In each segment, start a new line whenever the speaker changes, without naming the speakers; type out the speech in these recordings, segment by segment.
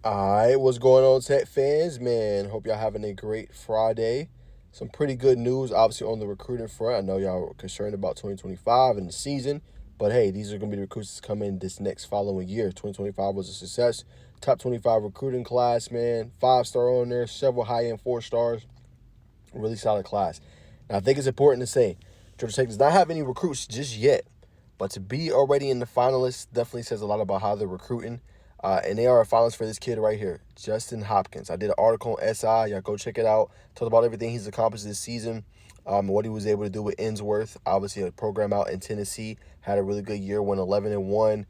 All right, what's going on, Tech fans? Man, hope y'all having a great Friday. Some pretty good news, obviously, on the recruiting front. I know y'all are concerned about 2025 and the season, but hey, these are going to be the recruits that come in this next following year. 2025 was a success. Top 25 recruiting class, man. 5-star on there, several high-end 4 stars. Really solid class. Now, I think it's important to say Georgia Tech does not have any recruits just yet, but to be already in the finalists definitely says a lot about how they're recruiting. And they are a finalist for this kid right here, Justin Hopkins. I did an article on SI. Y'all go check it out. Talked about everything he's accomplished this season, what he was able to do with Ensworth. Obviously, a program out in Tennessee. Had a really good year, went 11-1.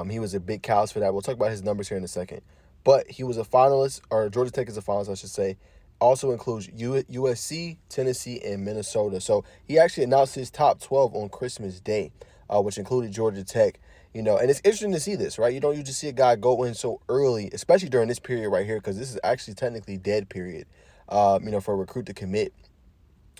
He was a big catalyst for that. We'll talk about his numbers here in a second. But he was a finalist, or Georgia Tech is a finalist, I should say. Also includes USC, Tennessee, and Minnesota. So he actually announced his top 12 on Christmas Day, which included Georgia Tech. And it's interesting to see this, right? You don't usually see a guy go in so early, especially during this period right here, because this is actually technically dead period, for a recruit to commit,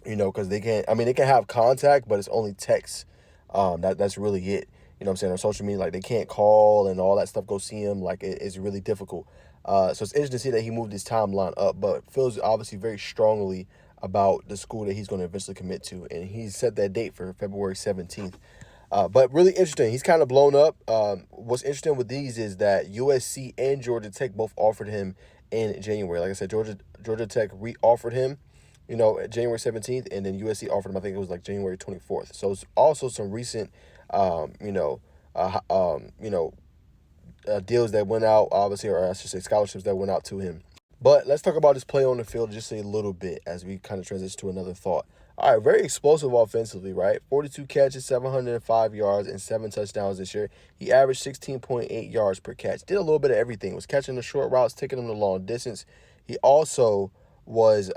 because they can have contact, but it's only text. That's really it. You know what I'm saying? On social media, like they can't call and all that stuff, go see him. Like it's really difficult. So it's interesting to see that he moved his timeline up, but feels obviously very strongly about the school that he's going to eventually commit to. And he set that date for February 17th. But really interesting. He's kind of blown up. What's interesting with these is that USC and Georgia Tech both offered him in January. Like I said, Georgia Tech re-offered him, January 17th, and then USC offered him, I think it was like January 24th. So it's also some recent, deals that went out, obviously, or I should say scholarships that went out to him. But let's talk about his play on the field just a little bit as we kind of transition to another thought. All right, very explosive offensively, right? 42 catches, 705 yards, and 7 touchdowns this year. He averaged 16.8 yards per catch. Did a little bit of everything. Was catching the short routes, taking them the long distance. He also was,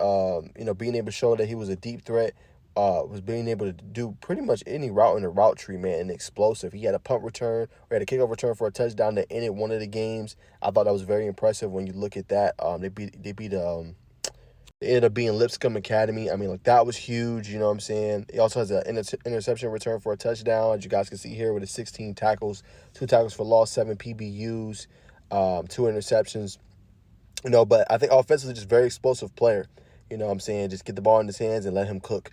being able to show that he was a deep threat. Was being able to do pretty much any route in the route tree, man, and explosive. He had a punt return or had a kickoff return for a touchdown that ended one of the games. I thought that was very impressive when you look at that. They ended up being Lipscomb Academy. I mean, like that was huge. You know what I'm saying? He also has an interception return for a touchdown, as you guys can see here, with his 16 tackles, 2 tackles for loss, 7 PBUs, 2 interceptions. But I think offensively, just very explosive player. You know what I'm saying? Just get the ball in his hands and let him cook.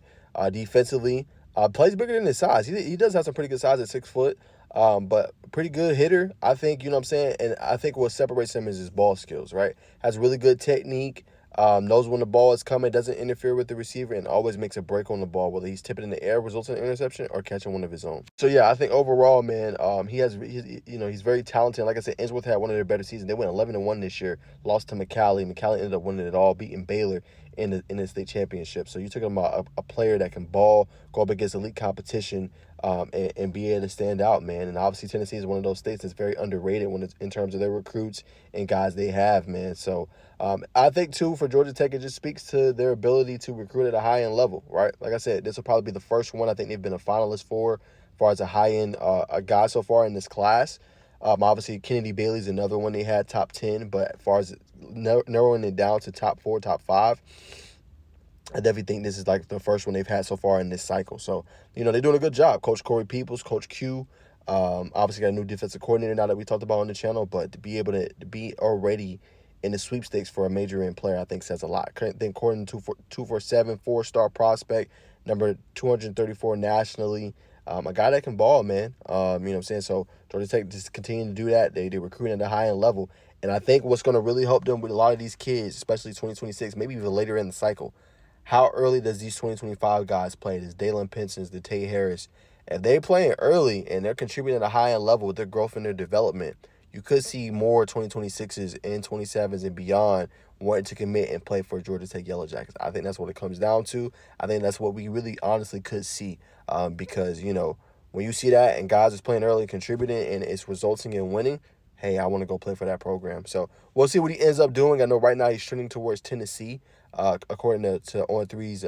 Defensively, plays bigger than his size. He does have some pretty good size at 6 foot, but pretty good hitter, I think, you know what I'm saying? And I think what separates him is his ball skills, right? Has really good technique, knows when the ball is coming, doesn't interfere with the receiver, and always makes a break on the ball, whether he's tipping in the air, results in an interception, or catching one of his own. So, yeah, I think overall, man, he's very talented. Like I said, Ensworth had one of their better seasons. They went 11-1 this year, lost to McCallie. McCallie ended up winning it all, beating Baylor in the state championship. So you're talking about a player that can ball, go up against elite competition, and be able to stand out, man. And obviously Tennessee is one of those states that's very underrated when it's in terms of their recruits and guys they have, man. So I think, too, for Georgia Tech, it just speaks to their ability to recruit at a high-end level, right? Like I said, this will probably be the first one I think they've been a finalist for as far as a high-end a guy so far in this class. Obviously, Kennedy Bailey's another one they had top 10, but as far as narrowing it down to top 4, top 5, I definitely think this is like the first one they've had so far in this cycle. So, they're doing a good job. Coach Corey Peoples, Coach Q, obviously got a new defensive coordinator now that we talked about on the channel, but to be able to be already in the sweepstakes for a major end player, I think says a lot. Then Corden 247, 4-star prospect, number 234 nationally. A guy that can ball, man. You know what I'm saying? So Georgia Tech just continue to do that. They recruit at a high-end level. And I think what's going to really help them with a lot of these kids, especially 2026, maybe even later in the cycle, how early does these 2025 guys play? This Dalen Pensons, the Tate Harris. If they playing early and they're contributing at a high-end level with their growth and their development, you could see more 2026s and 27s and beyond wanting to commit and play for Georgia Tech Yellow Jackets. I think that's what it comes down to. I think that's what we really honestly could see because, when you see that and guys is playing early, contributing, and it's resulting in winning, hey, I want to go play for that program. So we'll see what he ends up doing. I know right now he's trending towards Tennessee, according to On3's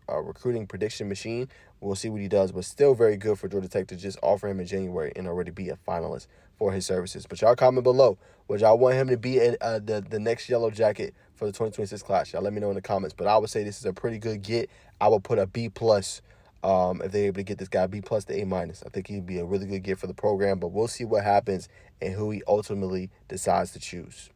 recruiting prediction machine. We'll see what he does, but still very good for Georgia Tech to just offer him in January and already be a finalist for his services. But y'all comment below. Would y'all want him to be the next Yellow Jacket for the 2026 class? Y'all let me know in the comments. But I would say this is a pretty good get. I would put a B+. If they're able to get this guy B+ to A-. I think he'd be a really good get for the program, but we'll see what happens and who he ultimately decides to choose.